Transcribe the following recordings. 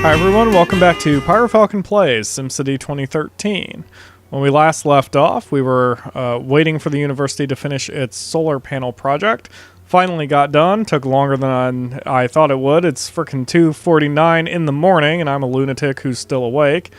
Hi everyone, welcome back to PyroFalkon Plays SimCity 2013. When we last left off, we were waiting for the university to finish its solar panel project. Finally got done, took longer than I thought it would. It's frickin' 2:49 in the morning and I'm a lunatic who's still awake.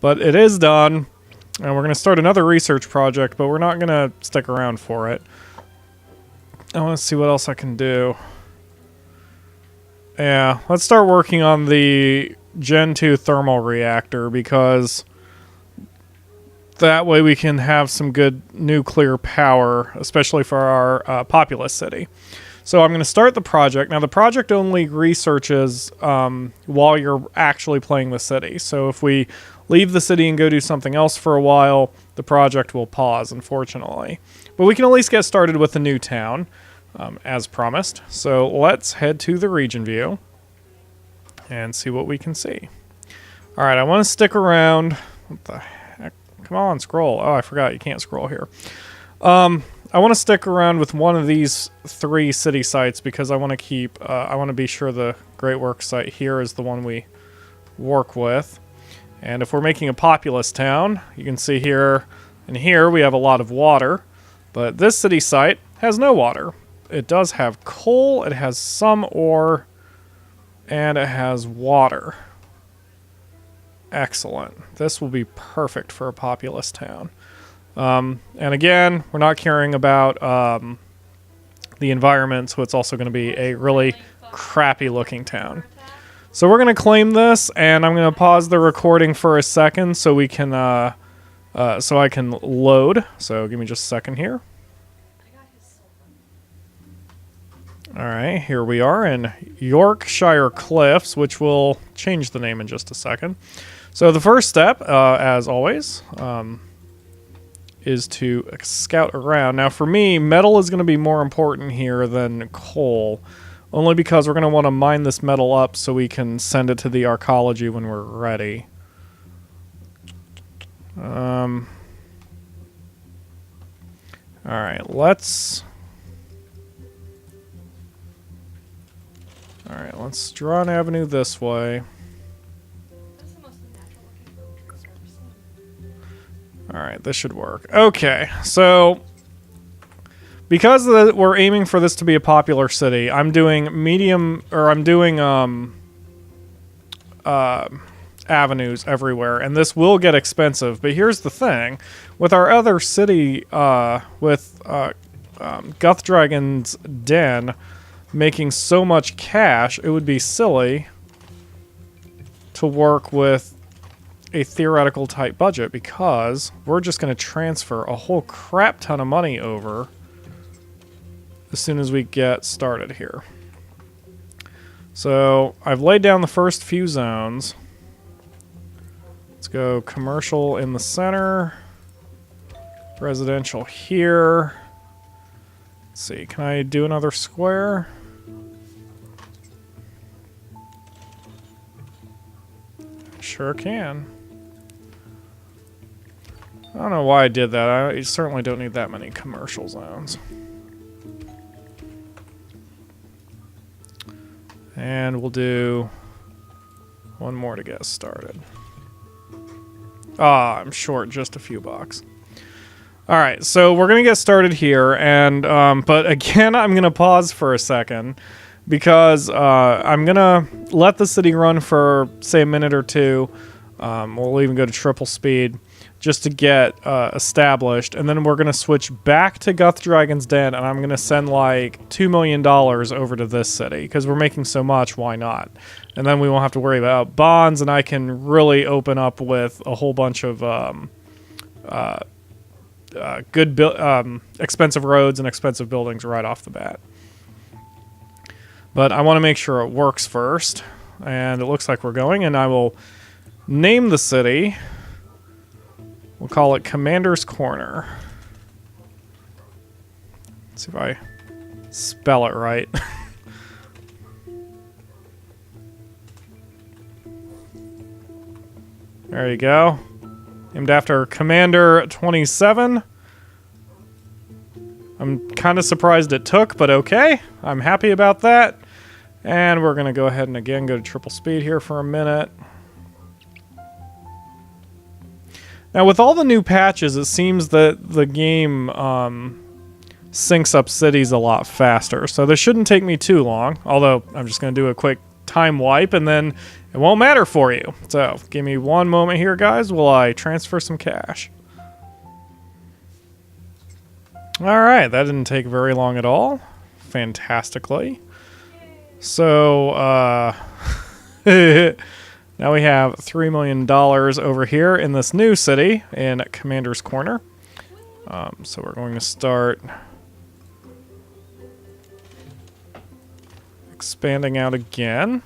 But it is done, and we're going to start another research project, but we're not going to stick around for it. I want to see what else I can do. Yeah, let's start working on the Gen 2 thermal reactor, because that way we can have some good nuclear power, especially for our populous city. So I'm going to start the project. Now the project only researches while you're actually playing the city. So if we leave the city and go do something else for a while, the project will pause, unfortunately. But we can at least get started with the new town, as promised. So let's head to the region view and see what we can see. Alright, I want to stick around. What the heck? Come on, scroll. Oh, I forgot you can't scroll here. I want to stick around with one of these 3 city sites because I want to keep, I want to be sure the Great Works site here is the one we work with. And if we're making a populous town, you can see here and here we have a lot of water, but this city site has no water. It does have coal, it has some ore, and it has water. Excellent. This will be perfect for a populous town. And again, we're not caring about the environment, so it's also going to be a really crappy looking town. So we're going to claim this, and I'm going to pause the recording for a second so we can, so I can load. So give me just a second here. All right, here we are in Yorkshire Cliffs, which will change the name in just a second. So the first step, as always, is to scout around. Now for me, metal is going to be more important here than coal, only because we're going to want to mine this metal up so we can send it to the archaeology when we're ready. All right, let's draw an avenue this way. Alright, this should work. Okay, so because we're aiming for this to be a popular city, I'm doing avenues everywhere, and this will get expensive. But here's the thing. With our other city, with Guthdragon's Den making so much cash, it would be silly to work with a theoretical type budget, because we're just going to transfer a whole crap ton of money over as soon as we get started here. So I've laid down the first few zones. Let's go commercial in the center, residential here. Let's see, can I do another square? Sure can. I don't know why I did that. I certainly don't need that many commercial zones. And we'll do one more to get started. Ah, I'm short just a few bucks. Alright, so we're going to get started here, and but again, I'm going to pause for a second, because I'm going to let the city run for, say, a minute or two. We'll even go to triple speed just to get established, and then we're going to switch back to Guthdragon's Den, and I'm going to send like $2 million over to this city, because we're making so much, why not? And then we won't have to worry about bonds, and I can really open up with a whole bunch of expensive roads and expensive buildings right off the bat. But I want to make sure it works first, and it looks like we're going, and I will name the city. We'll call it Commander's Corner. Let's see if I spell it right. There you go. Named after Commander 27. I'm kind of surprised it took, but okay. I'm happy about that. And we're going to go ahead and again go to triple speed here for a minute. Now, with all the new patches, it seems that the game syncs up cities a lot faster. So this shouldn't take me too long, although I'm just going to do a quick time wipe and then it won't matter for you. So give me one moment here, guys, while I transfer some cash. All right, that didn't take very long at all. Fantastically. So, now we have $3 million over here in this new city in Commander's Corner. So we're going to start expanding out again.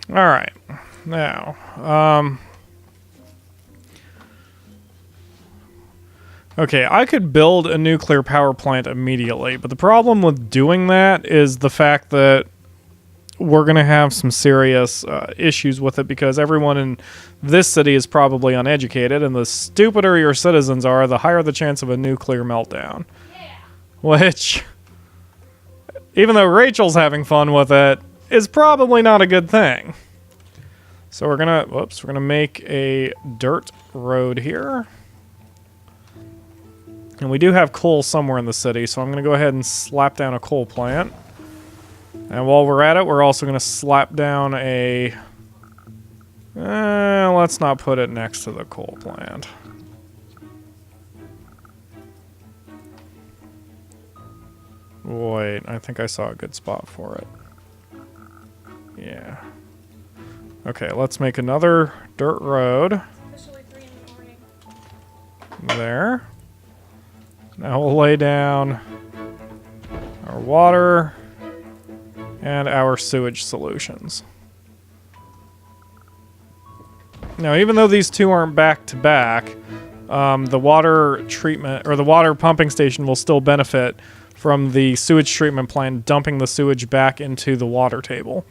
All right, now, okay, I could build a nuclear power plant immediately, but the problem with doing that is the fact that we're going to have some serious issues with it because everyone in this city is probably uneducated, and the stupider your citizens are, the higher the chance of a nuclear meltdown. Yeah. Which, even though Rachel's having fun with it, is probably not a good thing. So we're gonna make a dirt road here. And we do have coal somewhere in the city, so I'm gonna go ahead and slap down a coal plant. And while we're at it, we're also gonna slap down a... let's not put it next to the coal plant. Wait, I think I saw a good spot for it. Yeah. Okay, let's make another dirt road. Officially 3 in the morning. There. Now we'll lay down our water and our sewage solutions. Now, even though these two aren't back to back, the water treatment or the water pumping station will still benefit from the sewage treatment plant dumping the sewage back into the water table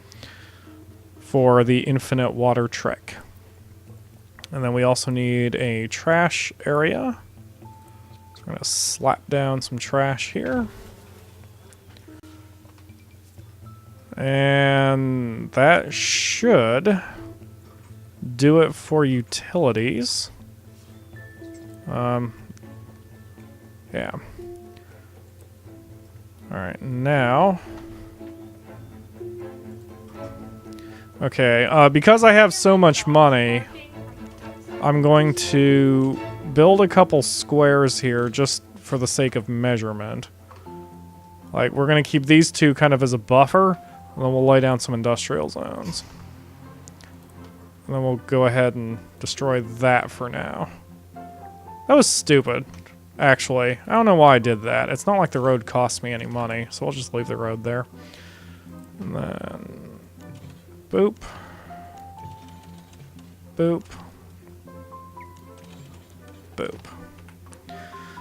for the infinite water trick. And then we also need a trash area. So we're going to slap down some trash here. And that should do it for utilities. Yeah. All right, now... Okay, because I have so much money, I'm going to build a couple squares here just for the sake of measurement. Like, we're going to keep these two kind of as a buffer, and then we'll lay down some industrial zones. And then we'll go ahead and destroy that for now. That was stupid, actually. I don't know why I did that. It's not like the road cost me any money, so I'll just leave the road there. And then... boop. Boop. Boop.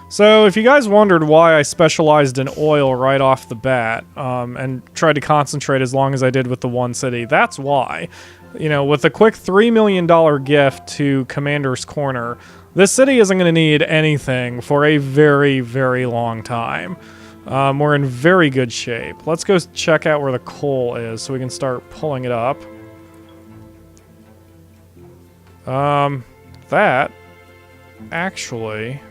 So, if you guys wondered why I specialized in oil right off the bat, and tried to concentrate as long as I did with the one city, that's why. You know, with a quick $3 million gift to Commander's Corner, this city isn't going to need anything for a very, very long time. We're in very good shape. Let's go check out where the coal is so we can start pulling it up. That actually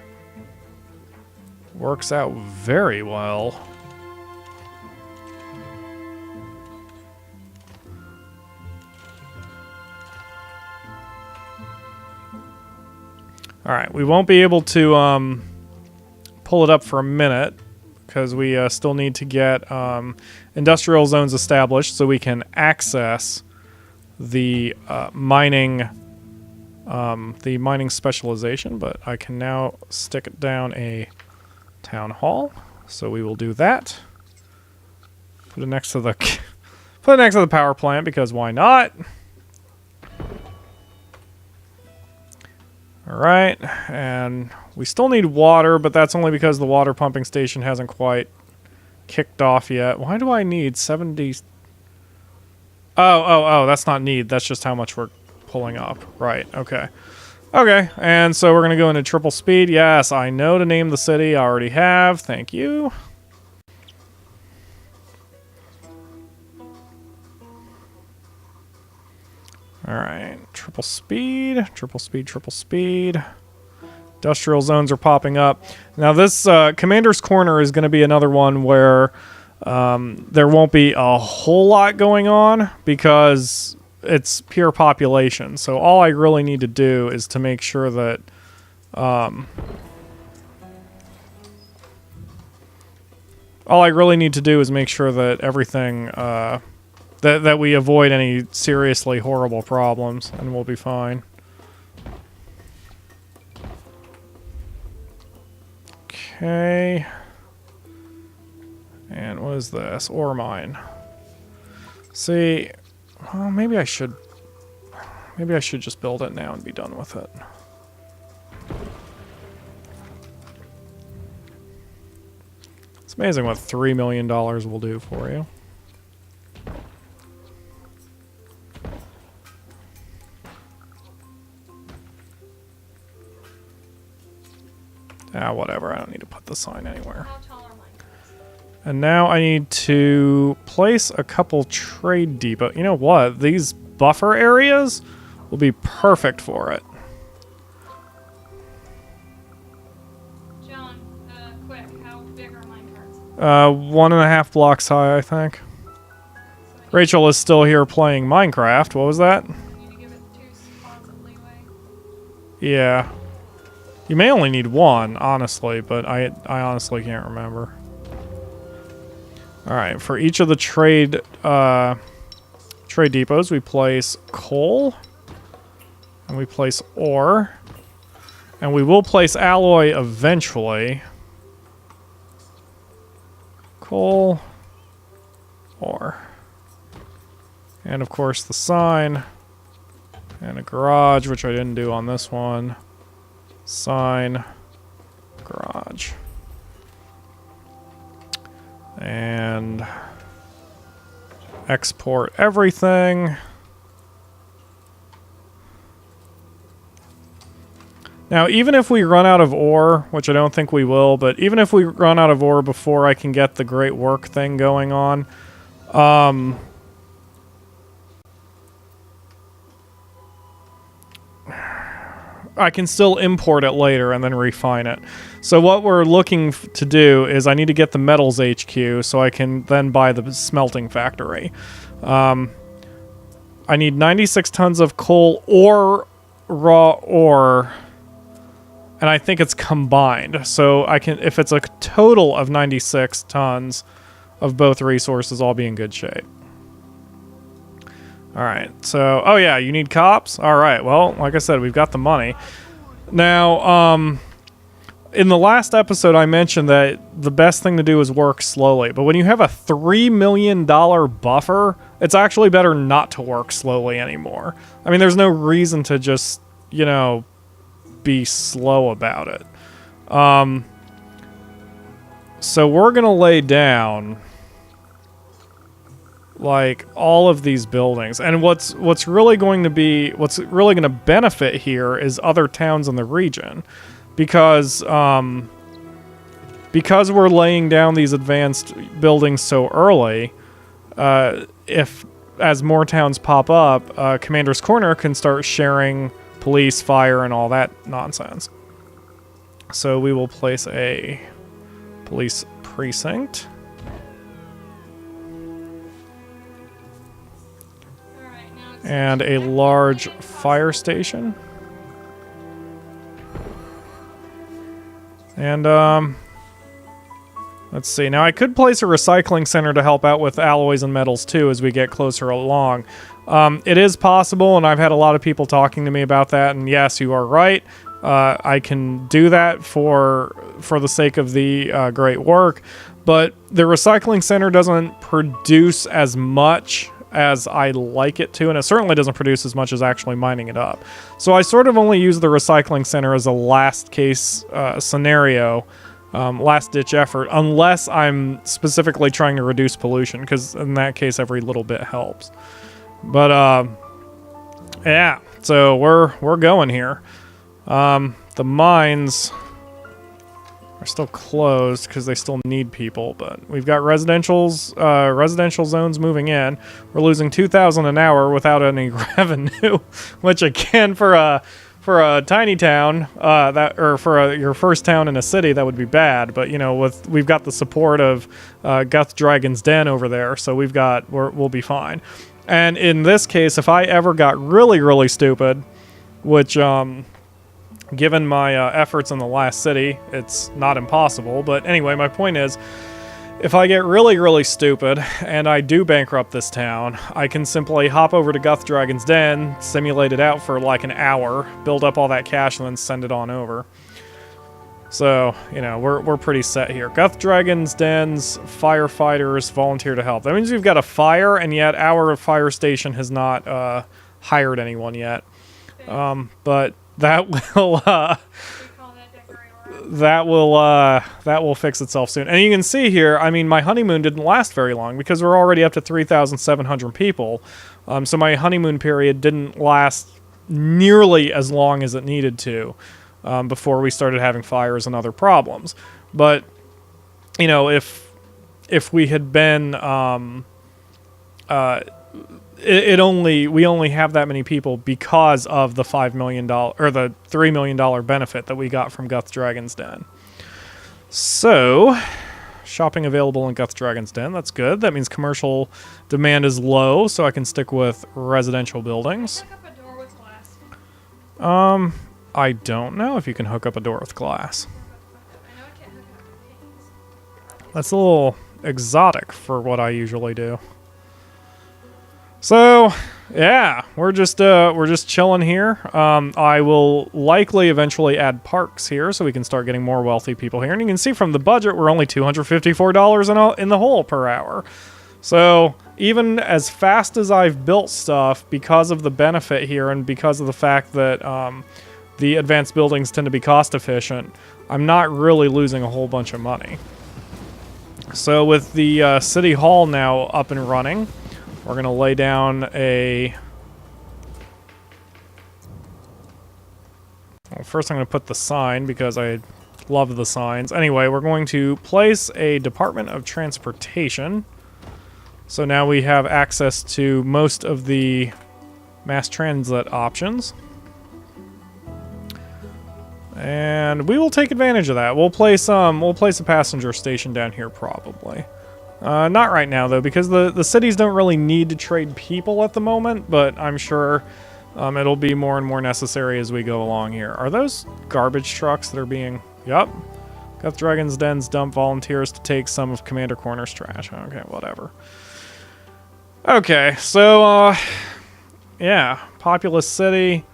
works out very well. All right, we won't be able to pull it up for a minute because we still need to get industrial zones established so we can access the mining specialization. But I can now stick it down a town hall, so we will do that. Put it next to the put it next to the power plant because why not? All Alright, and we still need water, but that's only because the water pumping station hasn't quite kicked off yet. Why do I need 70... Oh, that's not need. That's just how much we're pulling up. Right, okay. Okay, and so we're going to go into triple speed. Yes, I know to name the city. I already have. Thank you. Alright, triple speed, triple speed, triple speed. Industrial zones are popping up. Now this Commander's Corner is going to be another one where there won't be a whole lot going on because it's pure population. So all I really need to do is to make sure that everything that we avoid any seriously horrible problems, and we'll be fine. Okay. And what is this? Ore mine. See, well, maybe I should just build it now and be done with it. It's amazing what $3 million will do for you. Ah, whatever. I don't need to put the sign anywhere. And now I need to place a couple trade depot. You know what? These buffer areas will be perfect for it. John, quick, how big are minecarts? 1.5 blocks high, I think. Rachel is still here playing Minecraft. What was that? You need to give it 2 spots of leeway. Yeah. You may only need 1, honestly, but I honestly can't remember. Alright, for each of the trade depots, we place coal, and we place ore, and we will place alloy eventually. Coal, ore, and of course the sign, and a garage, which I didn't do on this one. Sign, garage. And export everything. Now, even if we run out of ore, which I don't think we will, but even if we run out of ore before I can get the great work thing going on, I can still import it later and then refine it. So what we're looking to do is I need to get the metals HQ so I can then buy the smelting factory. I need 96 tons of coal or raw ore, and I think it's combined. So I can, if it's a total of 96 tons of both resources, I'll be in good shape. All right, so, oh yeah, you need cops? All right, well, like I said, we've got the money. Now, in the last episode, I mentioned that the best thing to do is work slowly. But when you have a $3 million buffer, it's actually better not to work slowly anymore. I mean, there's no reason to just, you know, be slow about it. So we're going to lay down like all of these buildings, and what's really going to benefit here is other towns in the region, because we're laying down these advanced buildings so early. If as more towns pop up, Commander's Corner can start sharing police, fire, and all that nonsense. So we will place a police precinct. And a large fire station. And, let's see. Now, I could place a recycling center to help out with alloys and metals, too, as we get closer along. It is possible, and I've had a lot of people talking to me about that, and yes, you are right. I can do that for the sake of the great work, but the recycling center doesn't produce as much as I like it to, and it certainly doesn't produce as much as actually mining it up. So I sort of only use the recycling center as a last case scenario, last ditch effort, unless I'm specifically trying to reduce pollution, because in that case every little bit helps. But yeah, so we're going here. The mines are still closed because they still need people, but we've got residential zones moving in. We're losing 2,000 an hour without any revenue, which again for a tiny town your first town in a city, that would be bad. But you know, we've got the support of Guth Dragon's Den over there, so we'll be fine. And in this case, if I ever got really, really stupid, which given my efforts in the last city, it's not impossible. But anyway, my point is, if I get really, really stupid and I do bankrupt this town, I can simply hop over to Guth Dragon's Den, simulate it out for like an hour, build up all that cash, and then send it on over. So, you know, we're pretty set here. Guth Dragon's Den's firefighters volunteer to help. That means we've got a fire, and yet our fire station has not hired anyone yet. But that will fix itself soon. And you can see here, I mean, my honeymoon didn't last very long because we're already up to 3,700 people. So my honeymoon period didn't last nearly as long as it needed to before we started having fires and other problems. But you know, if we had been we only have that many people because of the $5 million or the $3 million benefit that we got from Guth Dragon's Den. So, shopping available in Guth Dragon's Den. That's good. That means commercial demand is low, so I can stick with residential buildings. Hook up a door with glass. I don't know if you can hook up a door with glass. I know I can't hook it up with paintings. That's a little exotic for what I usually do. So, yeah, we're just chilling here. I will likely eventually add parks here so we can start getting more wealthy people here. And you can see from the budget, we're only $254 in the hole per hour. So, even as fast as I've built stuff, because of the benefit here and because of the fact that the advanced buildings tend to be cost efficient, I'm not really losing a whole bunch of money. So, with the City Hall now up and running, we're going to lay down a... Well, first I'm going to put the sign because I love the signs. Anyway, we're going to place a Department of Transportation. So now we have access to most of the mass transit options. And we will take advantage of that. We'll place a passenger station down here probably. Not right now, though, because the cities don't really need to trade people at the moment, but I'm sure it'll be more and more necessary as we go along here. Are those garbage trucks that are being... Yup. Guth Dragon's Den's dump volunteers to take some of Commander Corner's trash. Okay, whatever. Okay, so, yeah, populous city.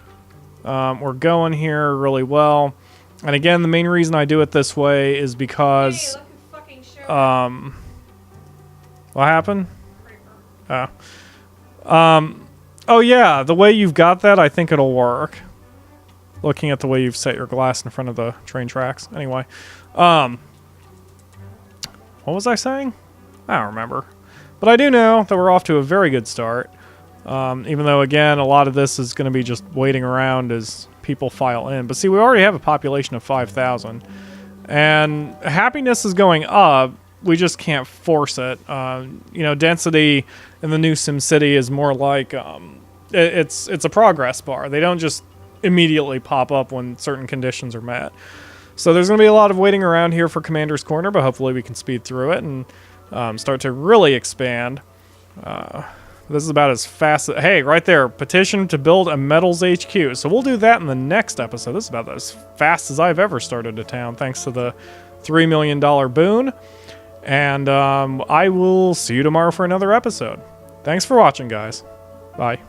We're going here really well. And again, the main reason I do it this way is because... Hey, look who fucking showed up. What happened? Oh yeah, the way you've got that, I think it'll work. Looking at the way you've set your glass in front of the train tracks. Anyway, what was I saying? I don't remember. But I do know that we're off to a very good start. Even though, again, a lot of this is going to be just waiting around as people file in. But see, we already have a population of 5,000. And happiness is going up. We just can't force it. You know, density in the new SimCity is more like it's a progress bar. They don't just immediately pop up when certain conditions are met. So there's going to be a lot of waiting around here for Commander's Corner, but hopefully we can speed through it and start to really expand. This is about as fast as... Hey, right there, petition to build a metals HQ. So we'll do that in the next episode. This is about as fast as I've ever started a town, thanks to the $3 million boon. And I will see you tomorrow for another episode. Thanks for watching, guys. Bye.